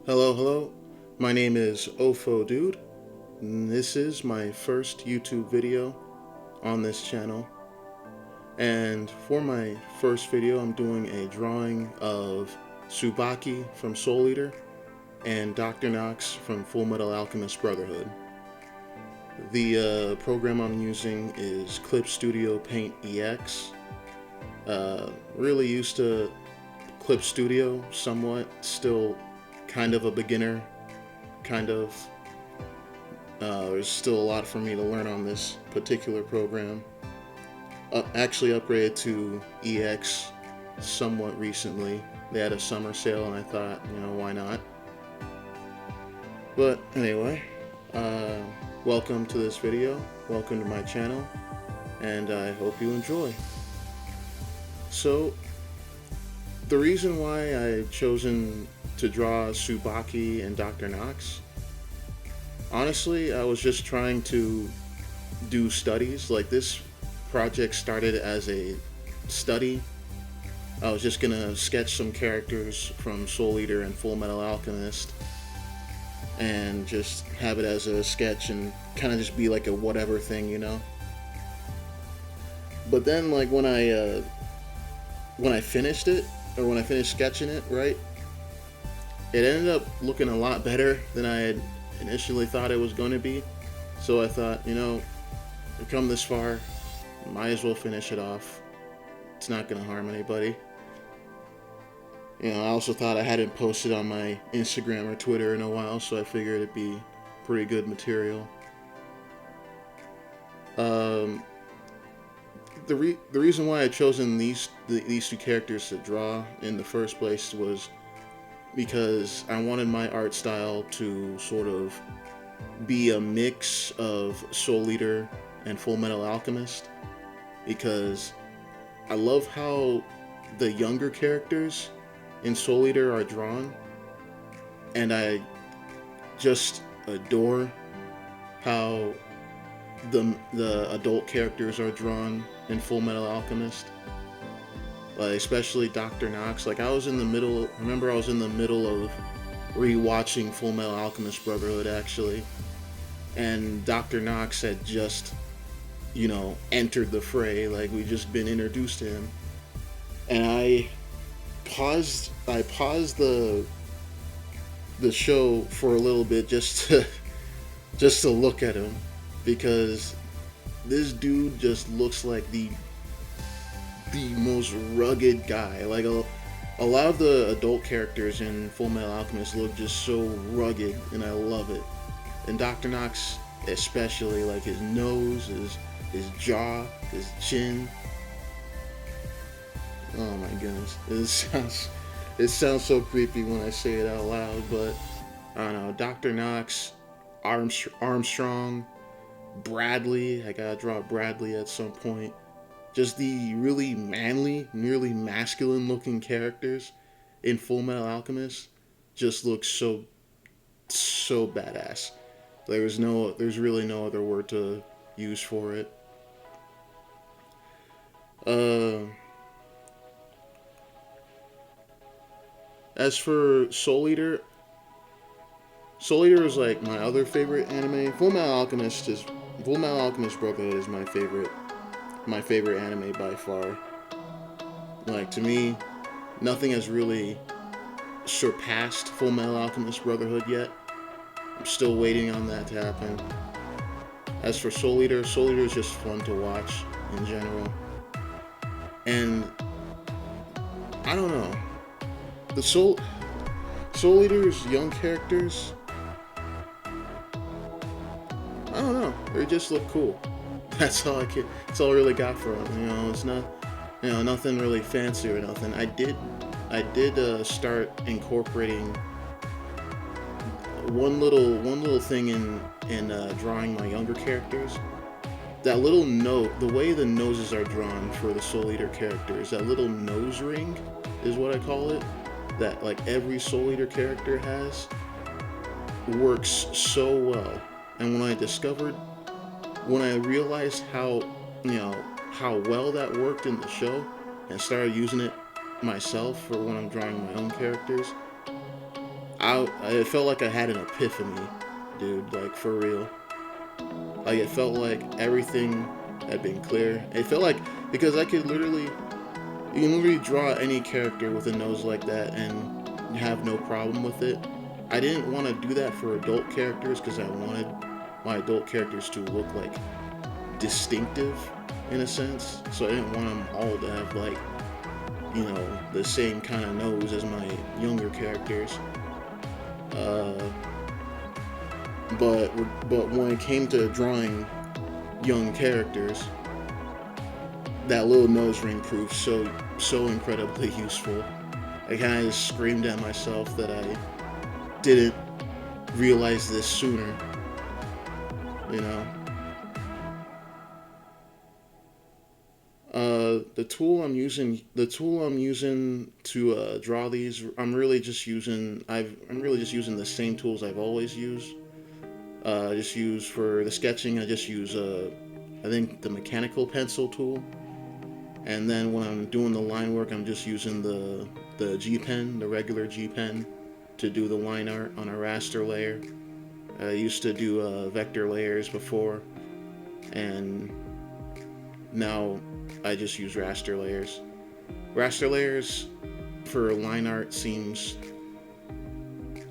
Hello, hello. My name is Ofo Dude, and this is my first YouTube video on this channel. And for my first video, I'm doing a drawing of Tsubaki from Soul Eater and Dr. Knox from Fullmetal Alchemist Brotherhood. The program I'm using is Clip Studio Paint EX. Really used to Clip Studio somewhat, still kind of a beginner, kind of. There's still a lot for me to learn on this particular program. Actually upgraded to EX somewhat recently. They had a summer sale and I thought, why not? But anyway, welcome to this video, welcome to my channel, and I hope you enjoy. So, the reason why I've chosen to draw Tsubaki and Dr. Knox, honestly, I was just trying to do studies. Like, this project started as a study. I was just gonna sketch some characters from Soul Eater and Fullmetal Alchemist and just have it as a sketch and kind of just be like a whatever thing, But then, like, when I finished it, or when I finished sketching it, right, it ended up looking a lot better than I had initially thought it was going to be. So I thought, we've come this far, might as well finish it off. It's not going to harm anybody. I also thought I hadn't posted on my Instagram or Twitter in a while, so I figured it'd be pretty good material. The reason why I chosen these two characters to draw in the first place was because I wanted my art style to sort of be a mix of Soul Eater and Fullmetal Alchemist, because I love how the younger characters in Soul Eater are drawn, and I just adore how the adult characters are drawn in Fullmetal Alchemist. Like, especially Dr. Knox. Like, I was in the middle of rewatching Fullmetal Alchemist Brotherhood, actually, and Dr. Knox had just, entered the fray. Like, we just been introduced to him, and I paused the show for a little bit just to look at him, because this dude just looks like the most rugged guy. Like, a lot of the adult characters in Fullmetal Alchemist look just so rugged, and I love it. And Dr. Knox especially, like his nose, his jaw, his chin. Oh my goodness, it sounds so creepy when I say it out loud, but I don't know. Dr. Knox, Armstrong, Bradley. I gotta draw Bradley at some point. Just the really manly, nearly masculine looking characters in Fullmetal Alchemist just look so badass. There's really no other word to use for it. As for Soul Eater is like my other favorite anime. Fullmetal Alchemist Brotherhood is my favorite anime by far. Like, to me, nothing has really surpassed Fullmetal Alchemist Brotherhood yet. I'm still waiting on that to happen. As for Soul Eater is just fun to watch in general. And I don't know. The Soul Eater's young characters, I don't know. They just look cool. That's all I really got for them. It's not, nothing really fancy or nothing. I did start incorporating one little thing in drawing my younger characters. That little note, the way the noses are drawn for the Soul Eater characters, that little nose ring is what I call it, that like every Soul Eater character has, works so well. And when I realized how well that worked in the show, and started using it myself for when I'm drawing my own characters, it felt like I had an epiphany, dude. Like for real. Like it felt like everything had been clear. It felt like because you can literally draw any character with a nose like that and have no problem with it. I didn't want to do that for adult characters because I wanted my adult characters to look like distinctive in a sense. So I didn't want them all to have like, the same kind of nose as my younger characters. Uh, but when it came to drawing young characters, that little nose ring proved so incredibly useful. I kind of just screamed at myself that I didn't realize this sooner. You know. The tool I'm using to draw these, I'm really just using the same tools I've always used. I just use for the sketching. I just use I think the mechanical pencil tool, and then when I'm doing the line work, I'm just using the G pen, the regular G pen, to do the line art on a raster layer. I used to do vector layers before, and now I just use raster layers. Raster layers for line art seems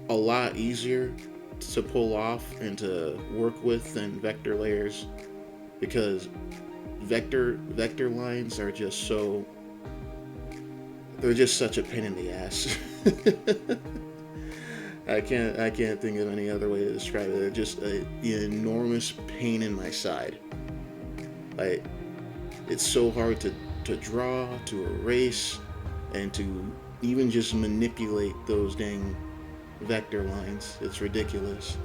a lot easier to pull off and to work with than vector layers, because vector lines are just they're just such a pain in the ass. I can't think of any other way to describe it. They're just an enormous pain in my side. Like, it's so hard to draw, to erase, and to even just manipulate those dang vector lines. It's ridiculous.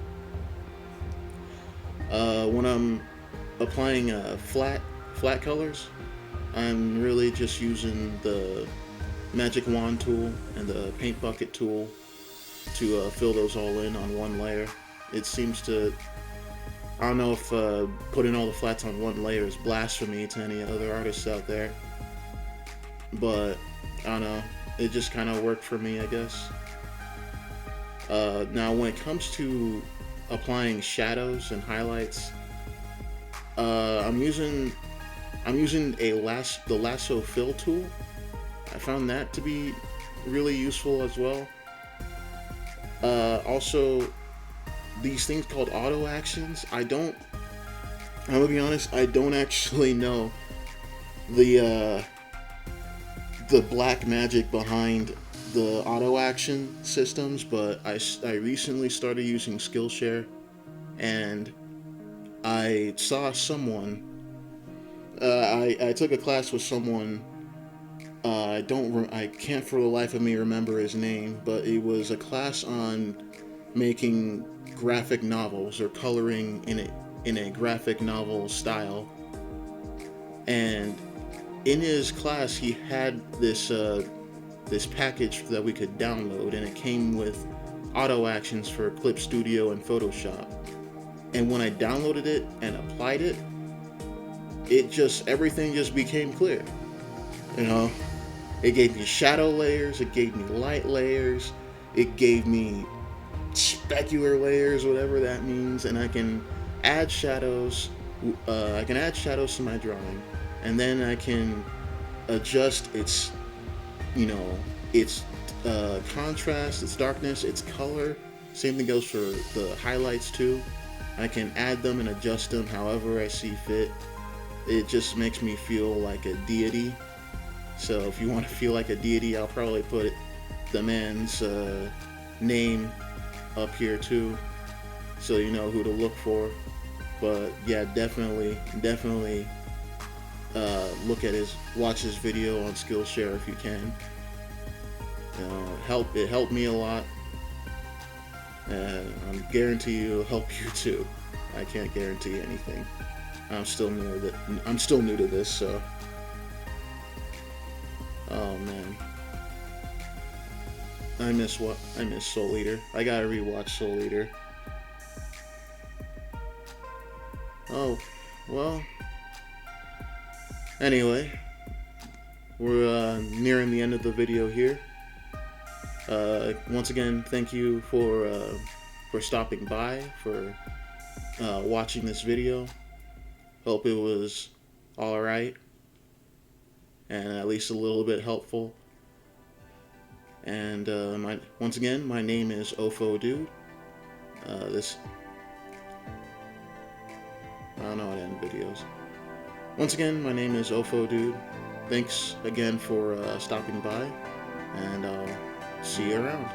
When I'm applying flat colors, I'm really just using the magic wand tool and the paint bucket tool to fill those all in on one layer. It seems to, I don't know if putting all the flats on one layer is blasphemy to any other artists out there, but I don't know, it just kind of worked for me, I guess. Now when it comes to applying shadows and highlights, I'm using the lasso fill tool. I found that to be really useful as well. Also, these things called auto actions, I'm gonna be honest, I don't actually know the black magic behind the auto action systems, but I recently started using Skillshare, and I saw someone, I took a class with someone, I can't for the life of me remember his name, but it was a class on making graphic novels or coloring in a graphic novel style. And in his class, he had this package that we could download, and it came with auto actions for Clip Studio and Photoshop. And when I downloaded it and applied it, everything just became clear. You know, it gave me shadow layers, it gave me light layers, it gave me specular layers, whatever that means, and I can add shadows. To my drawing, and then I can adjust its contrast, its darkness, its color. Same thing goes for the highlights too. I can add them and adjust them however I see fit. It just makes me feel like a deity. So if you want to feel like a deity, I'll probably put the man's name up here too, so you know who to look for. But yeah, definitely watch his video on Skillshare if you can. It helped me a lot, and I guarantee it'll help you too. I can't guarantee anything. I'm still new to this, so. Oh man, I miss Soul Eater. I gotta rewatch Soul Eater. Oh, well. Anyway, we're nearing the end of the video here. Once again, thank you for stopping by, for watching this video. Hope it was all right and at least a little bit helpful. And once again, my name is Ofo Dude. This I don't know how to end videos. Once again, my name is Ofo Dude. Thanks again for stopping by, and I'll see you around.